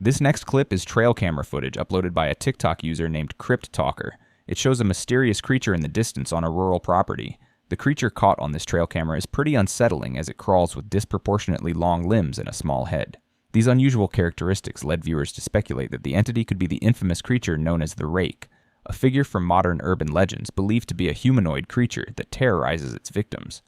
This next clip is trail camera footage uploaded by a TikTok user named Crypt Talker. It shows a mysterious creature in the distance on a rural property. The creature caught on this trail camera is pretty unsettling as it crawls with disproportionately long limbs and a small head. These unusual characteristics led viewers to speculate that the entity could be the infamous creature known as the Rake, a figure from modern urban legends believed to be a humanoid creature that terrorizes its victims.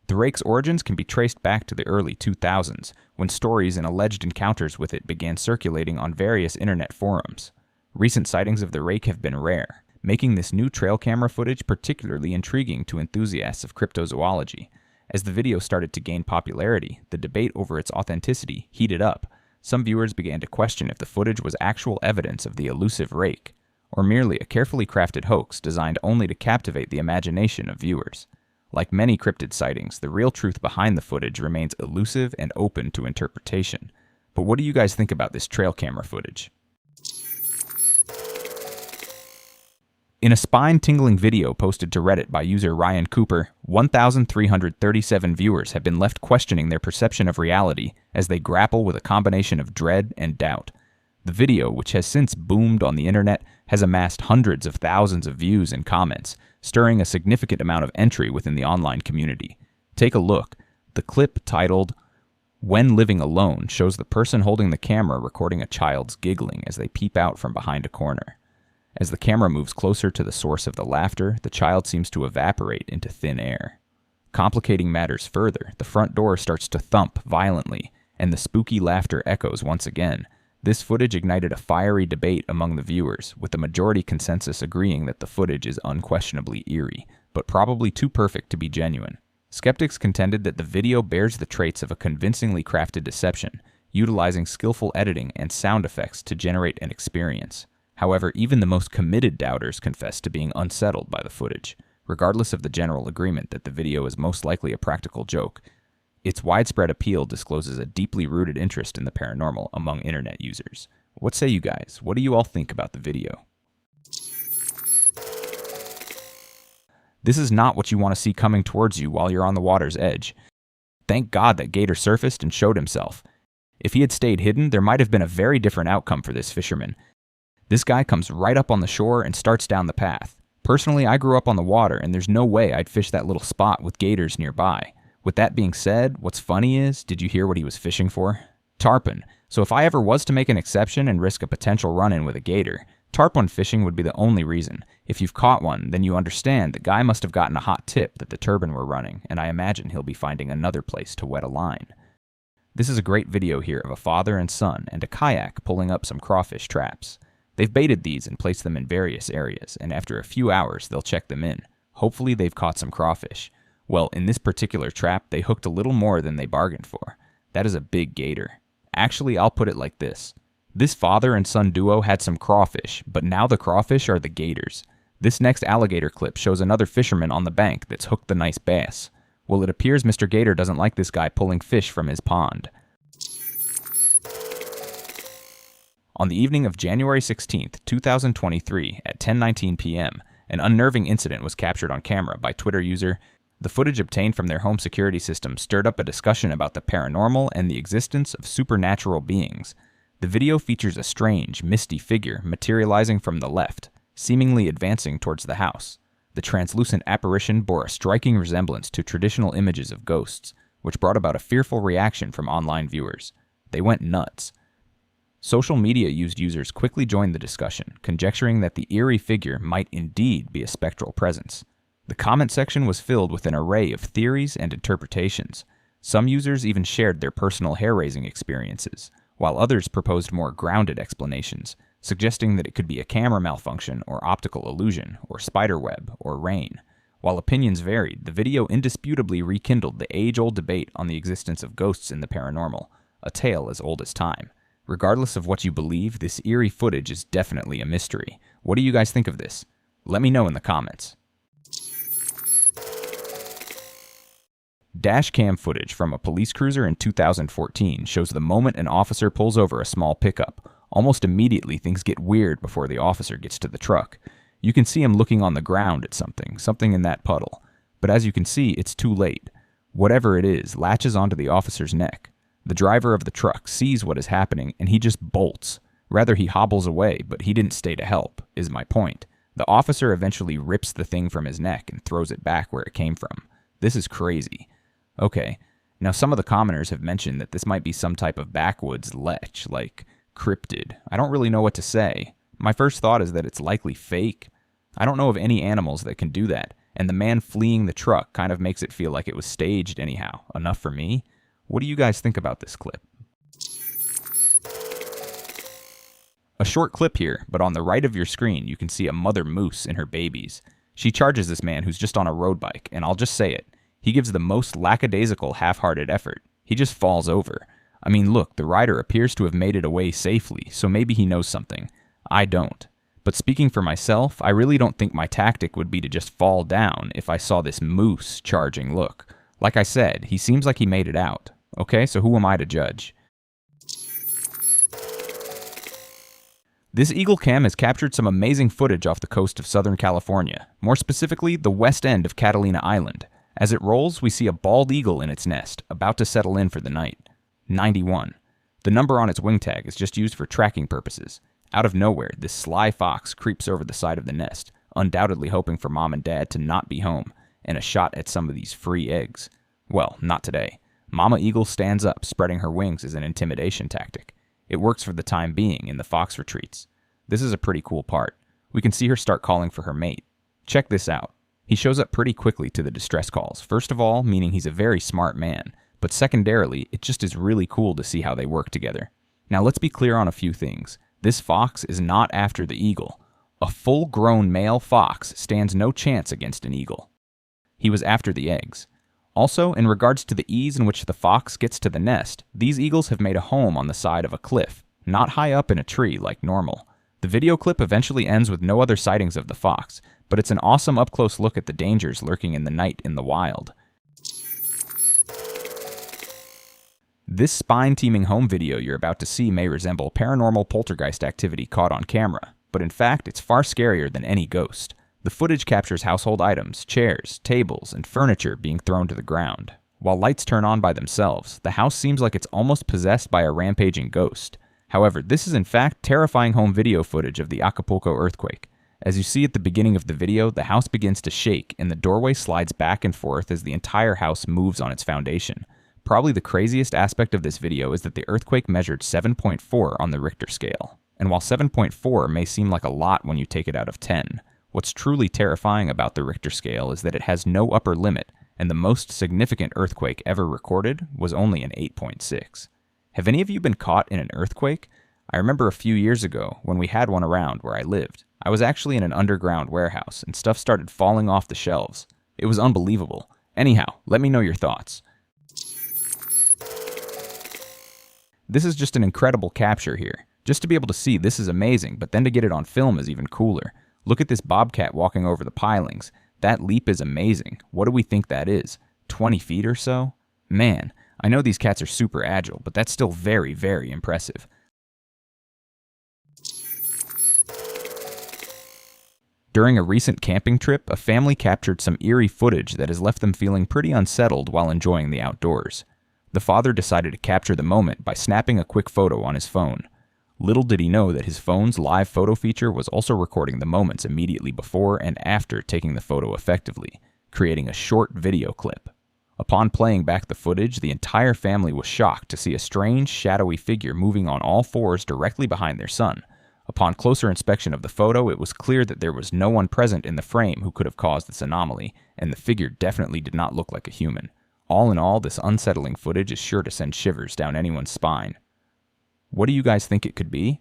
The Rake's origins can be traced back to the early 2000s, when stories and alleged encounters with it began circulating on various internet forums. Recent sightings of the Rake have been rare, making this new trail camera footage particularly intriguing to enthusiasts of cryptozoology. As the video started to gain popularity, the debate over its authenticity heated up. Some viewers began to question if the footage was actual evidence of the elusive Rake, or merely a carefully crafted hoax designed only to captivate the imagination of viewers. Like many cryptid sightings, the real truth behind the footage remains elusive and open to interpretation. But what do you guys think about this trail camera footage? In a spine-tingling video posted to Reddit by user Ryan Cooper, 1,337 viewers have been left questioning their perception of reality as they grapple with a combination of dread and doubt. The video, which has since boomed on the internet, has amassed hundreds of thousands of views and comments, stirring a significant amount of entry within the online community. Take a look. The clip, titled, "When Living Alone," shows the person holding the camera recording a child's giggling as they peep out from behind a corner. As the camera moves closer to the source of the laughter, the child seems to evaporate into thin air. Complicating matters further, the front door starts to thump violently, and the spooky laughter echoes once again. This footage ignited a fiery debate among the viewers, with the majority consensus agreeing that the footage is unquestionably eerie, but probably too perfect to be genuine. Skeptics contended that the video bears the traits of a convincingly crafted deception, utilizing skillful editing and sound effects to generate an experience. However, even the most committed doubters confessed to being unsettled by the footage, regardless of the general agreement that the video is most likely a practical joke. Its widespread appeal discloses a deeply rooted interest in the paranormal among internet users. What say you guys? What do you all think about the video? This is not what you want to see coming towards you while you're on the water's edge. Thank God that Gator surfaced and showed himself. If he had stayed hidden, there might have been a very different outcome for this fisherman. This guy comes right up on the shore and starts down the path. Personally, I grew up on the water, and there's no way I'd fish that little spot with gators nearby. With that being said, what's funny is, did you hear what he was fishing for? Tarpon. So if I ever was to make an exception and risk a potential run-in with a gator, tarpon fishing would be the only reason. If you've caught one, then you understand the guy must have gotten a hot tip that the turbine were running, and I imagine he'll be finding another place to wet a line. This is a great video here of a father and son and a kayak pulling up some crawfish traps. They've baited these and placed them in various areas, and after a few hours, they'll check them in. Hopefully they've caught some crawfish. Well, in this particular trap, they hooked a little more than they bargained for. That is a big gator. Actually, I'll put it like this. This father and son duo had some crawfish, but now the crawfish are the gators. This next alligator clip shows another fisherman on the bank that's hooked the nice bass. Well, it appears Mr. Gator doesn't like this guy pulling fish from his pond. On the evening of January 16, 2023, at 10:19 p.m., an unnerving incident was captured on camera by Twitter user. The footage obtained from their home security system stirred up a discussion about the paranormal and the existence of supernatural beings. The video features a strange, misty figure materializing from the left, seemingly advancing towards the house. The translucent apparition bore a striking resemblance to traditional images of ghosts, which brought about a fearful reaction from online viewers. They went nuts. Social media users quickly joined the discussion, conjecturing that the eerie figure might indeed be a spectral presence. The comment section was filled with an array of theories and interpretations. Some users even shared their personal hair-raising experiences, while others proposed more grounded explanations, suggesting that it could be a camera malfunction or optical illusion, or spiderweb, or rain. While opinions varied, the video indisputably rekindled the age-old debate on the existence of ghosts in the paranormal, a tale as old as time. Regardless of what you believe, this eerie footage is definitely a mystery. What do you guys think of this? Let me know in the comments. Dash cam footage from a police cruiser in 2014 shows the moment an officer pulls over a small pickup. Almost immediately, things get weird before the officer gets to the truck. You can see him looking on the ground at something in that puddle. But as you can see, it's too late. Whatever it is latches onto the officer's neck. The driver of the truck sees what is happening, and he just bolts. Rather, he hobbles away, but he didn't stay to help, is my point. The officer eventually rips the thing from his neck and throws it back where it came from. This is crazy. Okay, now some of the commenters have mentioned that this might be some type of backwoods lech, like cryptid. I don't really know what to say. My first thought is that it's likely fake. I don't know of any animals that can do that, and the man fleeing the truck kind of makes it feel like it was staged anyhow. Enough for me? What do you guys think about this clip? A short clip here, but on the right of your screen you can see a mother moose and her babies. She charges this man who's just on a road bike, and I'll just say it. He gives the most lackadaisical, half-hearted effort. He just falls over. I mean, look, the rider appears to have made it away safely, so maybe he knows something. I don't. But speaking for myself, I really don't think my tactic would be to just fall down if I saw this moose charging look. Like I said, he seems like he made it out. Okay, so who am I to judge? This Eagle Cam has captured some amazing footage off the coast of Southern California, more specifically the west end of Catalina Island. As it rolls, we see a bald eagle in its nest, about to settle in for the night. 91. The number on its wing tag is just used for tracking purposes. Out of nowhere, this sly fox creeps over the side of the nest, undoubtedly hoping for mom and dad to not be home, and a shot at some of these free eggs. Well, not today. Mama Eagle stands up, spreading her wings as an intimidation tactic. It works for the time being, and the fox retreats. This is a pretty cool part. We can see her start calling for her mate. Check this out. He shows up pretty quickly to the distress calls, first of all, meaning he's a very smart man, but secondarily, it just is really cool to see how they work together. Now let's be clear on a few things. This fox is not after the eagle. A full-grown male fox stands no chance against an eagle. He was after the eggs. Also, in regards to the ease in which the fox gets to the nest, these eagles have made a home on the side of a cliff, not high up in a tree like normal. The video clip eventually ends with no other sightings of the fox, but it's an awesome up-close look at the dangers lurking in the night in the wild. This spine-teeming home video you're about to see may resemble paranormal poltergeist activity caught on camera, but in fact it's far scarier than any ghost. The footage captures household items, chairs, tables, and furniture being thrown to the ground. While lights turn on by themselves, the house seems like it's almost possessed by a rampaging ghost. However, this is in fact terrifying home video footage of the Acapulco earthquake. As you see at the beginning of the video, the house begins to shake and the doorway slides back and forth as the entire house moves on its foundation. Probably the craziest aspect of this video is that the earthquake measured 7.4 on the Richter scale. And while 7.4 may seem like a lot when you take it out of 10, what's truly terrifying about the Richter scale is that it has no upper limit, and the most significant earthquake ever recorded was only an 8.6. Have any of you been caught in an earthquake? I remember a few years ago when we had one around where I lived. I was actually in an underground warehouse and stuff started falling off the shelves. It was unbelievable. Anyhow, let me know your thoughts. This is just an incredible capture here. Just to be able to see this is amazing, but then to get it on film is even cooler. Look at this bobcat walking over the pilings. That leap is amazing. What do we think that is? 20 feet or so? Man, I know these cats are super agile, but that's still very, very impressive. During a recent camping trip, a family captured some eerie footage that has left them feeling pretty unsettled while enjoying the outdoors. The father decided to capture the moment by snapping a quick photo on his phone. Little did he know that his phone's live photo feature was also recording the moments immediately before and after taking the photo effectively, creating a short video clip. Upon playing back the footage, the entire family was shocked to see a strange, shadowy figure moving on all fours directly behind their son. Upon closer inspection of the photo, it was clear that there was no one present in the frame who could have caused this anomaly, and the figure definitely did not look like a human. All in all, this unsettling footage is sure to send shivers down anyone's spine. What do you guys think it could be?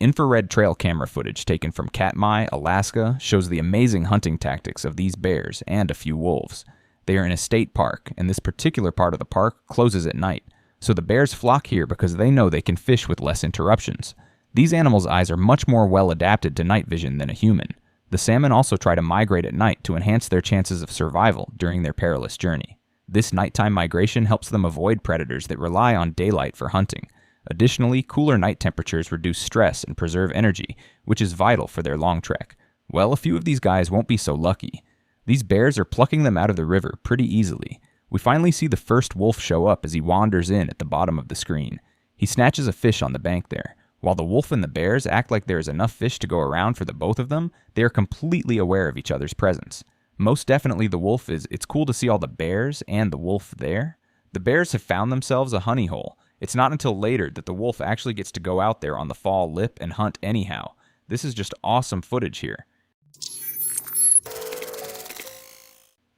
Infrared trail camera footage taken from Katmai, Alaska, shows the amazing hunting tactics of these bears and a few wolves. They are in a state park, and this particular part of the park closes at night, so the bears flock here because they know they can fish with less interruptions. These animals' eyes are much more well adapted to night vision than a human. The salmon also try to migrate at night to enhance their chances of survival during their perilous journey. This nighttime migration helps them avoid predators that rely on daylight for hunting. Additionally, cooler night temperatures reduce stress and preserve energy, which is vital for their long trek. Well, a few of these guys won't be so lucky. These bears are plucking them out of the river pretty easily. We finally see the first wolf show up as he wanders in at the bottom of the screen. He snatches a fish on the bank there. While the wolf and the bears act like there is enough fish to go around for the both of them, they are completely aware of each other's presence. Most definitely the wolf is, it's cool to see all the bears and the wolf there. The bears have found themselves a honey hole. It's not until later that the wolf actually gets to go out there on the fall lip and hunt anyhow. This is just awesome footage here.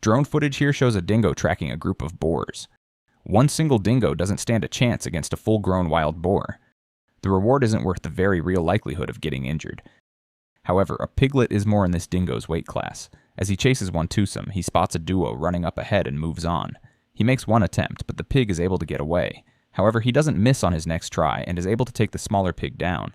Drone footage here shows a dingo tracking a group of boars. One single dingo doesn't stand a chance against a full-grown wild boar. The reward isn't worth the very real likelihood of getting injured. However, a piglet is more in this dingo's weight class. As he chases one twosome, he spots a duo running up ahead and moves on. He makes one attempt, but the pig is able to get away. However, he doesn't miss on his next try and is able to take the smaller pig down.